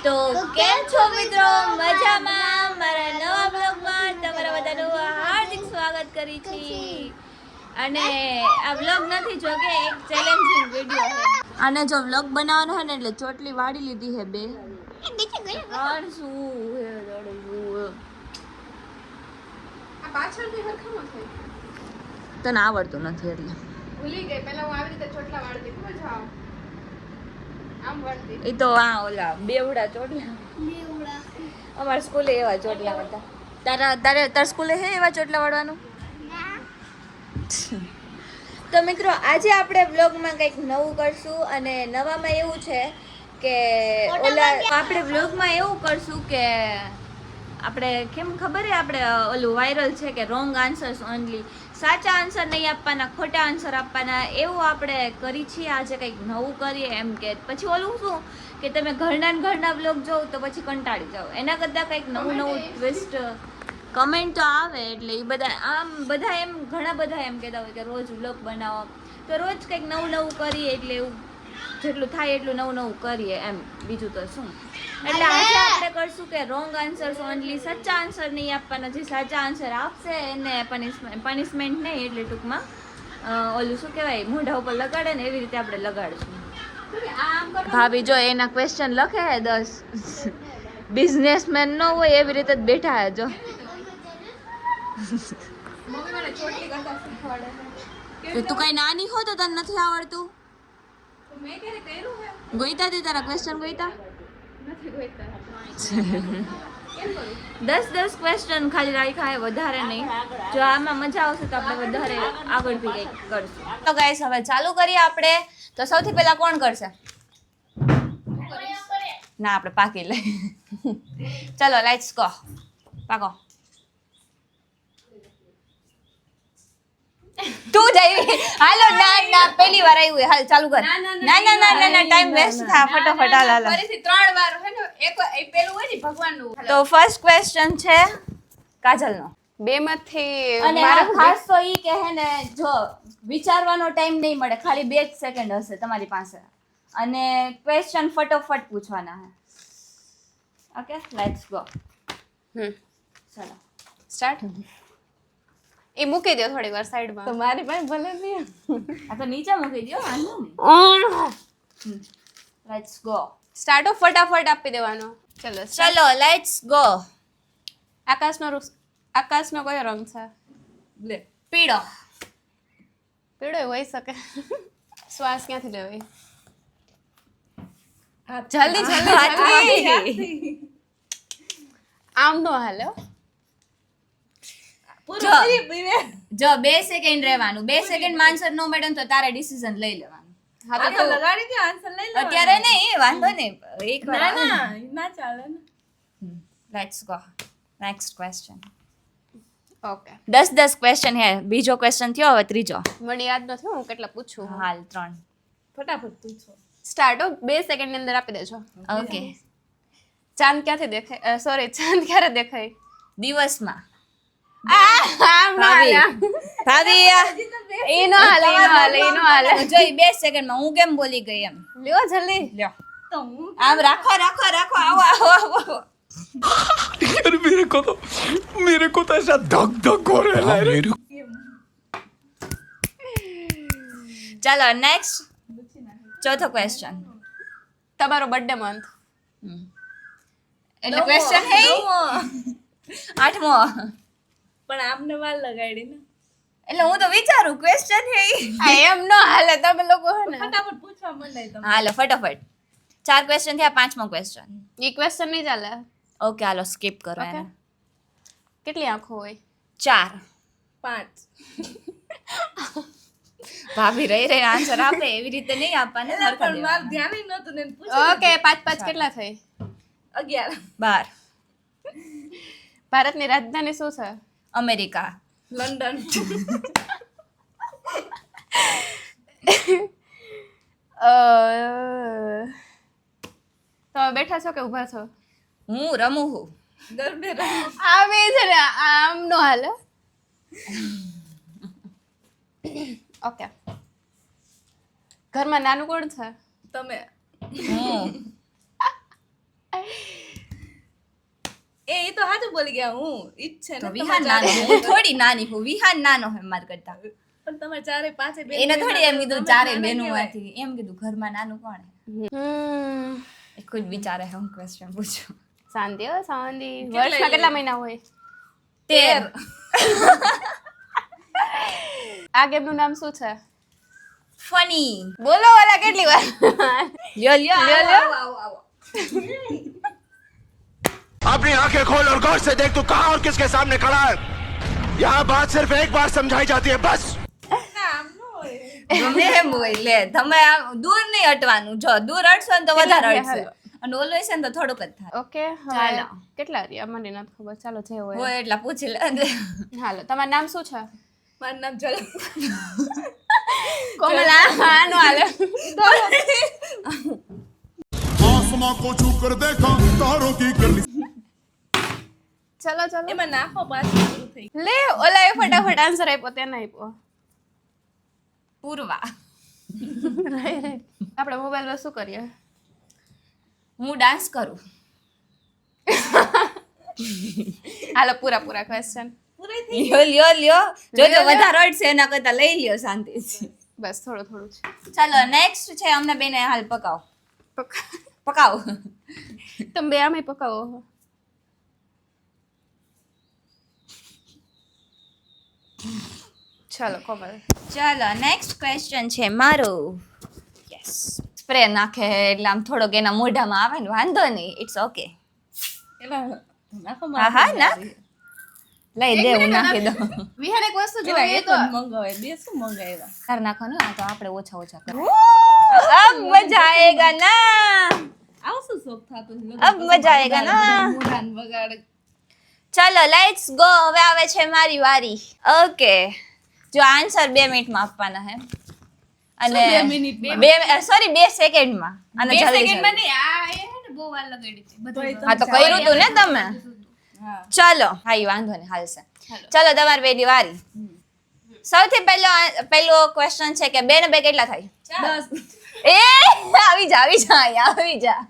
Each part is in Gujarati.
તો કેમ છો મિત્રો? મજામાં? મારા નવા બ્લોગમાં તમારા બધાનું હાર્દિક સ્વાગત કરી છે. અને આ બ્લોગ નથી જો કે એક ચેલેન્જિંગ વિડિયો છે. અને જો બ્લોગ બનાવવાનો છે ને એટલે ચોટલી વાળી લીધી છે બે. ત્રણ શું હે દડવું. આ પાછળથી હરખામાં થઈ. તને આવડતું નથી એટલે. ભૂલી ગઈ પહેલા હું આવી રીતે ચોટલા વાળતી ખબર છે આમ વાળતી. એ તો આ ઓલા બેવડા ચોટલા. અમારી સ્કૂલે એવા ચોટલા હતા. તાર સ્કૂલે હે એવા ચોટલા વાળવાનું? તો મિત્રો આજે આપણે બ્લોગમાં કંઈક નવું કરશું અને નવામાં એવું છે કે આપણે બ્લોગમાં એવું કરશું કે આપણે કેમ ખબર હે આપણે ઓલું વાયરલ છે કે રોંગ આન્સર્સ ઓનલી, સાચા આન્સર નહીં આપવાના, ખોટા આન્સર આપવાના, એવું આપણે કરી છીએ. આજે કંઈક નવું કરીએ એમ કે પછી ઓલું શું કે તમે ઘરના બ્લોગ જોવ તો પછી કંટાળી જાઓ. એના કરતાં કંઈક નવું ટ્વિસ્ટ કમેન્ટ તો આવે એટલે એ બધા એમ ઘણા બધા એમ કહેતા હોય કે રોજ વ્લોગ બનાવો, તો રોજ કંઈક નવું કરીએ એટલે એવું જેટલું થાય એટલું નવું કરીએ એમ, બીજું તો શું. એટલે આજે આપણે કરશું કે રોંગ આન્સર્સ ઓનલી, સાચા આન્સર નહીં આપવાના. જે સાચા આન્સર આપશે એને પનિશમેન્ટ નહીં એટલે ટૂંકમાં ઓલું શું કહેવાય મોઢા ઉપર લગાડે ને એવી રીતે આપણે લગાડીશું. ભાભી જો એના ક્વેશ્ચન લખે હે 10 બિઝનેસમેન ન હોય એવી રીતે જ બેઠા હે જો. મમ્મી મને ચોટલી કરતા શીખવાડે છે. તું કઈ નાની હો તો તને નથી આવડતું? તો મેં ક્યારે કર્યું હે? ગોઈતા તે તારા ક્વેશ્ચન ગોઈતા? નથી ગોઈતા. કેમ કરું? 10 ક્વેશ્ચન ખાલી રાખ્યા હે, વધારે નહીં. જો આમાં મજા આવશે તો આપણે વધારે આગળથી કંઈક કરશું. તો ગાઈસ હવે ચાલુ કરીએ આપણે. તો સૌથી પહેલા કોણ કરશે? ના આપણે પાકી લઈ. ચલો લેટ્સ ગો. પાકો. તું જઈ હાલો. ના પહેલી વાર આવ્યું. હાલ ચાલુ કર. ના ટાઈમ વેસ્ટ થા. ફટાફટ હાલ. ફરીથી 3 વાર હે ને એક એ પેલું હોય ને ભગવાનનું. તો ફર્સ્ટ ક્વેશ્ચન છે કાજલનો. બે માંથી અને ખાસ તો ઈ કે હે ને જો વિચારવાનો ટાઈમ નહીં મળે, ખાલી 2 જ સેકન્ડ હશે તમારી પાસે અને ક્વેશ્ચન ફટોફટ પૂછવાના હે. Okay let's go. ચલો સ્ટાર્ટ. એ મૂકી દો થોડી વાર સાઈડમાં. તો મારી પાસે ભલે નહીં. આ તો નીચે મૂકી દો, વાંધો નહીં. Let's go. સ્ટાર્ટ ઓફ ફટાફટ આપી દેવાનો. ચલો ચલો લેટ્સ ગો. આકાશનો કયો રંગ છે? બ્લેક. પીળો. પીળો હોઈ શકે. શ્વાસ ક્યાંથી લેવાય? જલ્દી. આમ નો હાલે. જો 2 સેકન્ડ રહેવાનું. 2 સેકન્ડ માં આન્સર નો મળે તો તારે ડિસિઝન લઈ લેવાનું. હા તો લગાડી દે, આન્સર લઈ લે. અત્યારે નહીં, વાંધો નહીં. એક વાર ના ચાલે ને. Let's go. Next question. Okay. 10 question હે. બીજો ક્વેશ્ચન થયો, હવે ત્રીજો. મને યાદ નથી હું કેટલા પૂછું. હાલ 3. ફટાફટ પૂછો. સ્ટાર્ટ ઓફ 2 સેકન્ડ ની અંદર આપી દેજો. ઓકે. ચાંદ ક્યાંથી દેખાય? સોરી, ચાંદ ક્યારે દેખાય? દિવસમાં. ભાભી એનો હાલે. જો 2 સેકન્ડ માં હું કેમ બોલી ગઈ એમ. લ્યો જલ્દી. લ્યો આમ રાખો. આવો. यार मेरे को तो ऐसा धक हो रहा है मेरे ચાલો નેક્સ્ટ. ચોથો ક્વેશ્ચન. તમારો બર્થડે મંથ. એટલે ક્વેશ્ચન હે 8મો. પણ આપને વાર લગાડી ને. એટલે હું તો વિચારું ક્વેશ્ચન હે એમ નો હાલે. તમે લોકો હે ને ફટાફટ પૂછવા માંડાય તમે. હાલો ફટાફટ. 4 ક્વેશ્ચન થયા. 5મો ક્વેશ્ચન. એ ક્વેશ્ચન નહીં ચાલે. ઓકે હાલો સ્કીપ કરો એને. કેટલી આંખો હોય? 4. 5. ભાભી રહી આન્સર આપે એવી રીતે નહીં આપવાને. માર ધ્યાન જ નહોતું ને પૂછ્યું. ઓકે 5 કેટલા થઈ? 11. 12. ભારતની રાજધાની શું છે? અમેરિકા. લંડન. તમે બેઠા છો કે ઊભા છો? હું રમું છું. આવે છે ને આમ નો હાલે. ઓકે. ઘરમાં નાનું કોણ છે? તમે. એ તો હાજુ બોલી ગયા હું ઈ જ છે તો ને વિહાન નાનો હું થોડી નાની હું વિહાન નાનો હે માર કરતા પણ તમારે ચારે પાંચે બેન એને થોડી એમ કીધું ચારે બેનું માંથી એમ કીધું ઘરમાં નાનું કોણ હે એ ખુદ વિચારે હે હું ક્વેશ્ચન પૂછું શાંતિ હો શાંતિ વર્ષમાં કેટલા મહિના હોય 13 આ ગેમનું નામ શું છે ફની બોલો વાલા કેટલી વાર લ્યો લ્યો. अपनी आंखें खोल और गौर से देख तू कहां और किसके सामने खड़ा है यहाँ बात सिर्फ एक बार समझाई जाती है बस ગમે એમ હોય લે તમે આમ દૂર નહીં હટવાનું જો દૂર હટશો ને તો વધારે હટશે અને ઓલો હશે ને તો થોડુંક જ થાય ઓકે ચાલો. કેટલા રહ્યા મને નથી ખબર ચાલો જે હોય હોય એટલા પૂછી લે હાલો તમારું નામ શું છે મારું નામ જલ કોમલા હા નો હાલે आसमां को छू कर देखा तारों की गली ચલો ચલો એમાં નાખો પાછું પૂરું થઈ લે ઓલા એ ફટાફટ આન્સર આપ્યો તેને આપ્યો પૂર્વા આપણે મોબાઈલમાં શું કરીએ હું ડાન્સ કરું હાલો પૂરા ક્વેશ્ચન લ્યો જોજો વધારે હટશે એના કરતા લઈ લ્યો શાંતિથી બસ થોડું છે ચાલો નેક્સ્ટ છે અમને બેને હાલ પકાવો તમે બે આમે પકાવો ચાલો કોમલ ચાલો નેક્સ્ટ ક્વેશ્ચન છે મારો યસ સ્પ્રે નાખે એટલે આમ થોડોક એના મોઢામાં આવે ને વાંધો નહીં ઇટ્સ ઓકે એલા નાખો હા ના લઈ દે હું નાખી દઉં વિહાર એક વસ્તુ એલા જોઈએ એક તો જ મંગાવે બે શું મંગાવ્યા કર નાખો ને આ તો આપણે ઓછા કર અબ મજા આયેગા ના આવું શું શોખ થતો અબ મજા આયેગા ના મોઢાન બગાડ ચાલો લેટ્સ ગો હવે આવે છે મારી વારી ઓકે જો આન્સર 2 મિનિટમાં આપવાના હે અને 2 મિનિટ? સોરી 2 સેકન્ડમાં અને જલ્દી સેકન્ડમાં નહીં આ એ હે ને બહુ વાર લગાડી છે બધું હા તો કર્યું તું ને તમે હા ચાલો હા ઈ વાંધો નહીં હાલશે ચાલો તમારી બેની વારી સૌથી પહેલો ક્વેશ્ચન છે કે 2 ને 2 કેટલા થાય 10 એ આવી જા અહીંયા આવી જા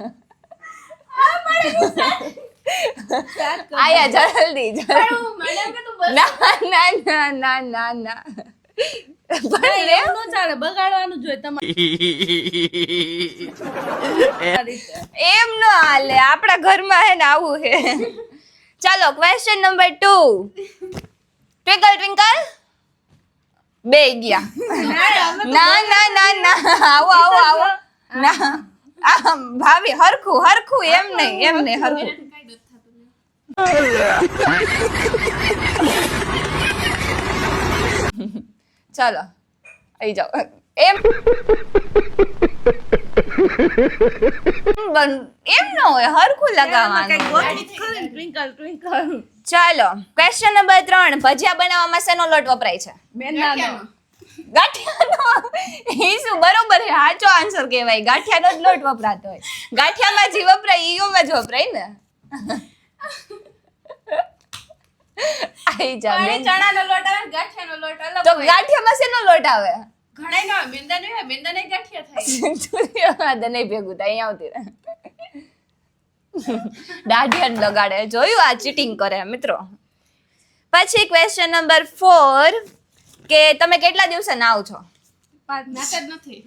આયા જલ્દી ના પણ રે એમ નો ચાલે બગાડવાનું જોઈએ તમારે એમ નો હાલે આપણા ઘરમાં હે ને આવું હે ચાલો ક્વેશ્ચન નંબર 2 ટ્વિંકલ ટ્વિંકલ બે ગયા ના આવો ના ભાભી હરખું એમ નહીં હરખું ચાલો આવી જાઓ એમ ન હોય હરખું લગાવવાનું ટ્વિંકલ ટ્વિંકલ ચાલો ક્વેશ્ચન નંબર 3 ભજીયા બનાવવામાં શેનો લોટ વપરાય છે મેંદાનો ગાંઠિયાનો ઈ શું બરોબર છે સાચો આન્સર કહેવાય ગાંઠિયાનો જ લોટ વપરાતો હોય ગાંઠિયામાં જે વપરાય ઈયોમાં જ વપરાય ને આઈ જા બેન ચણાનો લોટ આવે ગાંઠિયાનો લોટ અલગ તો ગાંઠિયામાં શેનો લોટ આવે ઘણાય ના મેંદા નહીં હોય મેંદા નહીં ગાંઠિયા થાય નહીં ભેગું થાય અહીંયા આવતી રહે દાઢિયા જ લગાડે જોયું આ ચીટિંગ કરે મિત્રો પછી ક્વેશ્ચન નંબર 4 કે તમે કેટલા દિવસે નાવ છો 5 નાક જ નથી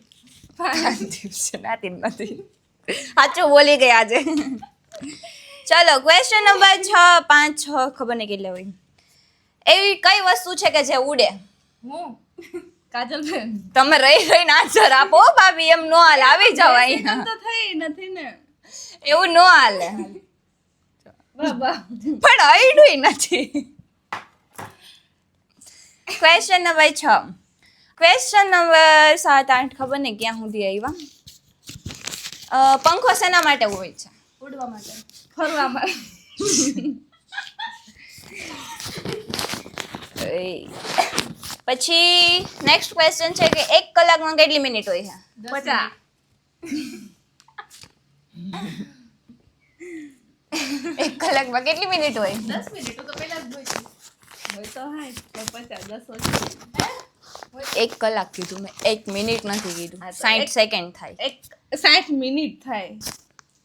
5 દિવસે નાતી નથી સાચું બોલી ગઈ આજે ચલો ક્વેશ્ચન નંબર 6 ખબર નહીં કેટલા હોય એવી કઈ વસ્તુ છે કે જે ઉડે હું કાજલ બેન તમે રહીને આન્સર આપો ભાભી એમ નો હાલ આવી જાવ અહીંયા તો થઈ નથી ને એવું નો હાલે બાબા પણ આઈડું નથી ક્વેશ્ચન નંબર 6 ક્વેશ્ચન નંબર 7 8 ખબર નહીં ક્યાં સુધી આવ્યા પંખો શેના માટે હોય છે ઉડવા માટે ફરવા માટે પછી નેક્સ્ટ ક્વેશ્ચન છે કે 1 કલાકમાં કેટલી મિનિટ હોય છે 50 1 કલાકમાં કેટલી મિનિટ હોય 10 મિનિટ તો પહેલા જ બોલી હોય તો હાય 50 10 1 કલાક કીધું મેં 1 મિનિટ નથી કીધું 60 સેકન્ડ થાય એક 60 મિનિટ થાય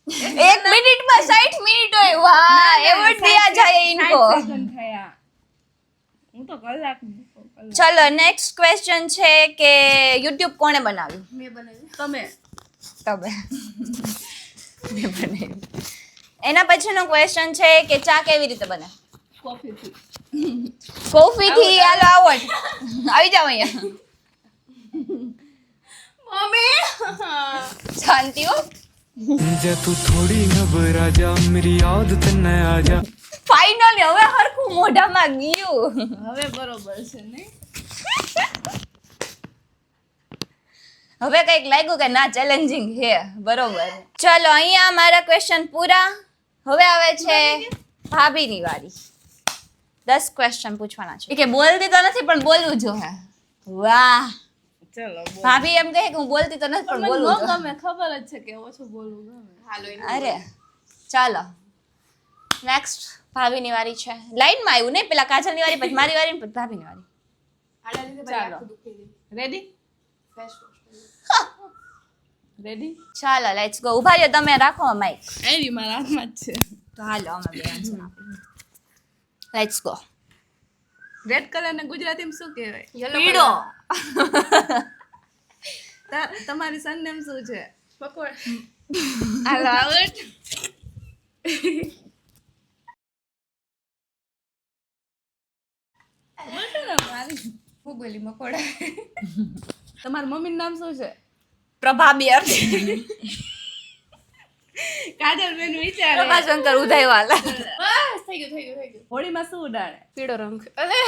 1 મિનિટમાં 60 મિનિટ હોય વાહ એવોર્ડ દિયા चाहिए इनको 60 સેકન્ડ થયા હું તો કલાક ચલો નેક્સ્ટ ક્વેશ્ચન છે કે યુટ્યુબ કોણે બનાવ્યું? મેં બનાવ્યું. તમે તમે મેં બનાવ્યું. એના પછીનો ક્વેશ્ચન છે કે ચા કેવી રીતે બને? કોફીથી કોફીથી. હાલો આવો આવી જાઓ અહીંયા મમ્મી શાંતિ હો. जा तू थोड़ी घबरा जा मेरी आदत न आ जा ફાઇનલી હવે હરખું મોઢામાં ગયું. હવે બરોબર છે ને હવે કઈક લાગ્યું કે ના ચેલેન્જિંગ છે. બરોબર. ચલો અહીંયા મારા ક્વેશ્ચન પૂરા. હવે આવે છે ભાભીની વારી. 10 ક્વેશ્ચન પૂછવાના છે. કે બોલતી તો નથી પણ બોલવું જોઈએ. વાહ ચલો ભાભી એમ કહે કે હું બોલતી તો નથી પણ બોલવું જોઈએ. ગમે ખબર જ છે કે ઓછું બોલવું ગમે હાલો એનું અરે ચાલો નેક્સ્ટ ભાભીની વારી છે. લાઈનમાં આવ્યું નહીં, પેલા કાજલની વારી પછી મારી વારી પછી ભાભીની વારી. આડા લીધે ભાઈ ચાલો. આખું દુખી ગયું. રેડી ફેસ વોશ રેડી ચાલો લેટ્સ ગો. ઉભા રહ્યો તમે, રાખો માઈક. એવી મારા હાથમાં જ છે તો હાલો અમે બે આન્સર આપીએ. Let's go. રેડ કલર ને ગુજરાતીમાં શું કહેવાય? પીળો. તમારી સરનેમ શું છે? પકોડ હાલો આવડ હું બોલી મકોડા તમારા મમ્મીનું નામ શું છે? પ્રભાબેન. કાજલ બેન વિચારે પ્રભાશંકર ઉદયવાલા. બસ થઈ ગયું હોળીમાં શું ઉડાડે? પીળો રંગ અરે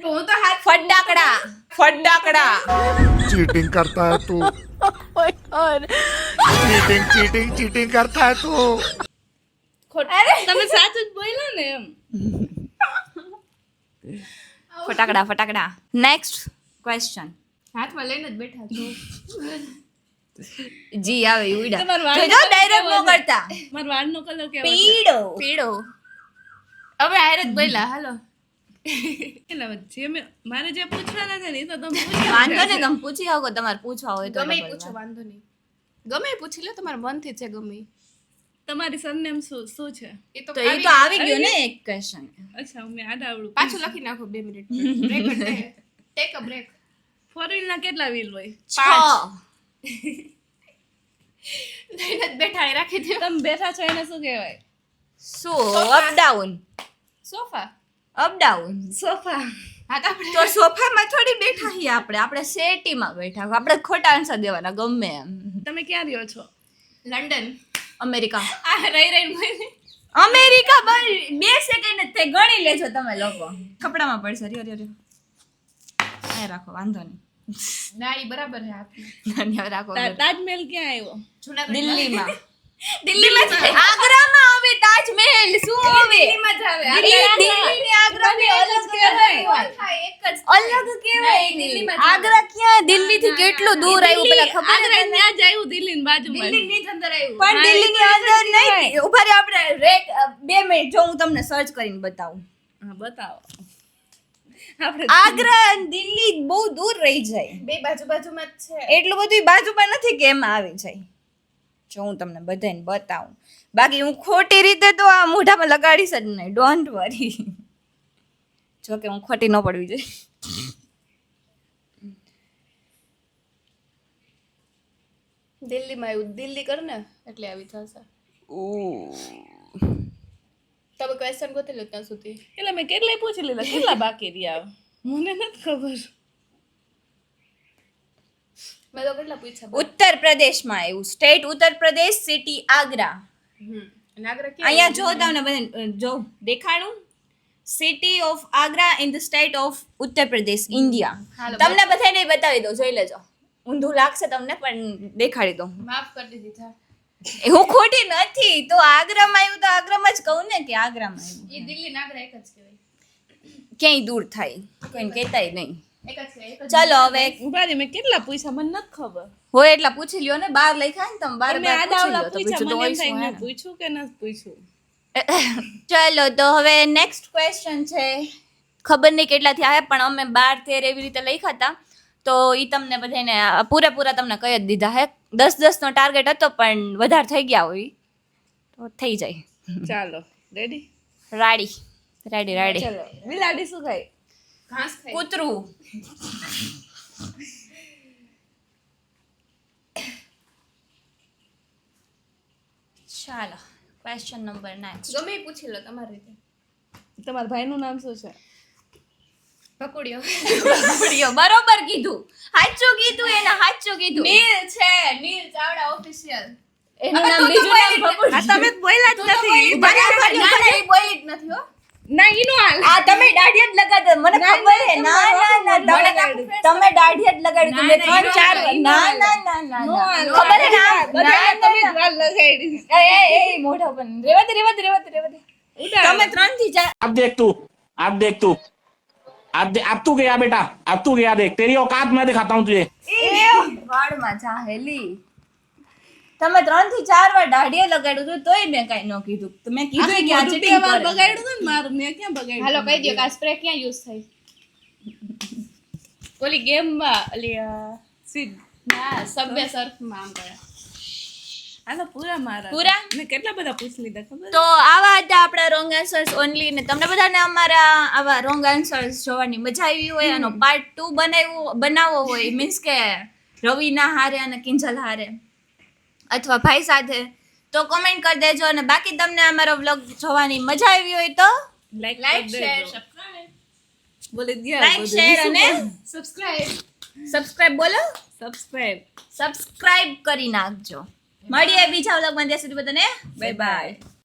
તો હું તો હાથ ફટાકડા. ફટાકડા. चीटिंग करता है तू चीटिंग चीटिंग चीटिंग करता है तू તમે સાચું જ બોલ્યા ને એમ. ફટાકડા ફટાકડા. Next question. હાથમાં લઈને જ બેઠા છો જી આવે ઉડા. તમારો વાળ જોજો ડાયરેક્ટ નો કરતા. મારા વાળનો કલર કેવો છે? પીળો. પીળો હવે હારે જ બોલ્યા હાલો એટલે જે મારે જે પૂછવાના છે ને એ તો તમે પૂછ્યા વાંધો છે. નહીં, તમે પૂછી આવો તમારે પૂછવા હોય તો ગમે ઈ double પૂછો વાત. વાંધો નહીં ગમે ઈ પૂછી લો તમારા મનથી છે ગમે ઈ. તમારી સરનેમ શું છે? એ તો તો એ તો આવી ગયો ને એક ક્વેશ્ચન. અચ્છા મેં આડાવડું પાછું લખી નાખો 2 minute break take a break four wheel ના કેટલા વ્હીલ હોય? 6. લઈને જ બેઠા એ રાખી દો તમે બેઠા છો એને શું કહેવાય? શું up down? Sofa up down. Sofa. હા તો આપણે તો સોફામાં થોડી બેઠા છીએ આપણે સેટીમાં બેઠા. આપણે ખોટા આન્સર દેવાના ગમે એમ. તમે ક્યાં રહ્યો છો? London America. આ રહી બોલી અમેરિકા 2 સેકન્ડ જ થઈ, ગણી લેજો તમે લોકો. કપડામાં પડશે. રહ્યો આ રાખો, વાંધો નહીં. ના ઈ બરાબર છે આપને ધન્યવાદ. રાખો. તાજમહેલ ક્યાં આવ્યો? જૂનાગઢ દિલ્હીમાં. દિલ્હીમાં. આગ્રામાં આવે તાજમહેલ. શું આવે? દિલ્હીમાં જ આવે દિલ્હી ને આગ્રા બે અલગ કહેવાય. થાય એક જ અલગ કહેવાય. નહીં, દિલ્હીમાં જ આવે. આગ્રા ક્યાં? દિલ્હીથી કેટલું દૂર આવ્યું પેલા ખબર આગ્રા છે તને? ત્યાં જ આવ્યું દિલ્હીની બાજુમાં. દિલ્હીની જ અંદર આવ્યું પણ દિલ્હીની અંદર નહીં. ઉભા રહો, આપણે 2 મિનિટ જો હું તમને સર્ચ કરીને બતાવું. હા બતાવો. આપણે આગ્રા અને દિલ્હી બહુ દૂર રહી જાય. બે બાજુમાં જ છે એટલું બધું બાજુમાં નથી કે એમાં આવી જાય. જો હું તમને બધાને બતાવું. બાકી હું ખોટી રીતે તો આ મોઢામાં લગાડીશ જ નહીં. Don't worry. જો કે હું ખોટી ન પડવી જોઈએ. દિલ્હીમાં આવ્યું દિલ્હી કર ને એટલે આવી થશે તમે ક્વેશ્ચન ગોતી લો ત્યાં સુધી એટલે મેં કેટલાય પૂછી લીધા કેટલા બાકી રહ્યા મને નથી ખબર. મેં તો કેટલા પૂછ્યા ઉત્તર પ્રદેશમાં આવ્યું. State Uttar Pradesh, city Agra. અને આગ્રા ક્યાં અહીંયા જો તમને બધા જો દેખાડું. City of Agra in the state of Uttar Pradesh, India. હાલો, તમને બધાને બતાવી દઉં, જોઈ લેજો. ઊંધું લાગશે તમને પણ દેખાડી દઉં. માફ કરી દીધા હું ખોટી નથી. તો આગ્રામાં આવ્યું તો આગ્રામાં જ કહું ને કે આગ્રામાં આવ્યું. એ દિલ્હી ને આગ્રા એક જ કહેવાય ક્યાંય દૂર થાય કોઈને કહેતાય નહીં. એક જ કહેવાય એક જ ચાલો હવે ઉભા રહી, મેં કેટલા પૂછ્યા મને નથી ખબર. હોય એટલા પૂછી લ્યો ને. 12 લખ્યા ને તમે 12 મેં આડાવડા પૂછી લ્યો તો પૂછ્યા, બીજું તો મને એમ થાય હોય મેં પૂછ્યું કે નથી પૂછ્યું. ચાલો તો હવે નેક્સ્ટ ક્વેશ્ચન છે. ખબર નહીં કેટલાથી આવ્યા પણ અમે 12-13 એવી રીતે લખ્યા હતા. તો એ તમને બધાને પૂરેપૂરા તમને કહી જ દીધા હે. 10-10 નો ટાર્ગેટ હતો પણ વધારે થઈ ગયા હોય તો થઈ જાય. ચાલો રેડી. રાડી રાડી રાડી ચલો બિલાડી શું ખાય? ઘાસ ખાય. કૂતરું ચાલો ક્વેશ્ચન નંબર 9 ગમે એ પૂછી લો તમારી રીતે. તમારા ભાઈનું નામ શું છે? પકડ્યો. બરોબર કીધું સાચું કીધું એને સાચું કીધું નીલ છે, નીલ ચાવડા ઓફિશિયલ. એનું નામ બીજું નામ ભગુડ. આ તમે જ બોલ્યા જ નથી. ના ના એ બોલી જ નથી હો. ના ઈનો હાલ. આ તમે દાઢી જ લગાડો મને ખબર હે ના ના ના તમે દાઢી જ લગાડ્યું તમે 3-4 ના ના ના ના ખબર હે ના બધા તમે જ વાળ લગાડી. એ મોઢા પર રેવા દે તમે 3 થી 4 अब देख तू अब तू गया बेटा, अब तू गया देख, तेरी औकात मैं दिखाता हूँ तुझे। વાળમાં જાહેલી તમે 3 થી 4 વાર દાઢીએ લગાડ્યું હતું તોય મેં કઈ ન કીધું તમે કીધું કે આ ચીટિંગ વાર કરે બગાડ્યું હતું ને મારું, મેં ક્યાં બગાડ્યું? હાલો કહી દો કે આ સ્પ્રે ક્યાં યુઝ થાય? ઓલી ગેમમાં ઓલી સીધ. ના સબવે સર્ફમાં આમ કરે. હાલો પૂરા મારા. પૂરા? મેં કેટલા બધા પૂછી લીધા ખબર? તો આવા હતા આપણા રોંગ આન્સર્સ ઓનલી ને તમને બધાને અમારા આવા રોંગ આન્સર્સ જોવાની મજા આવી હોય આનો પાર્ટ 2 બનાવવો હોય મીન્સ કે રવિના હારે અને કિંજલ હારે અથવા ભાઈ સાથે તો કોમેન્ટ કરી દેજો અને બાકી તમને અમારો વ્લોગ જોવાની મજા આવી હોય તો લાઈક શેર સબસ્ક્રાઇબ. બોલી ગયા લાઈક શેર અને સબસ્ક્રાઇબ બોલો સબસ્ક્રાઇબ. સબસ્ક્રાઇબ કરી નાખજો મળીએ બીજા વ્લોગમાં ત્યાં સુધી બધાને બાય બાય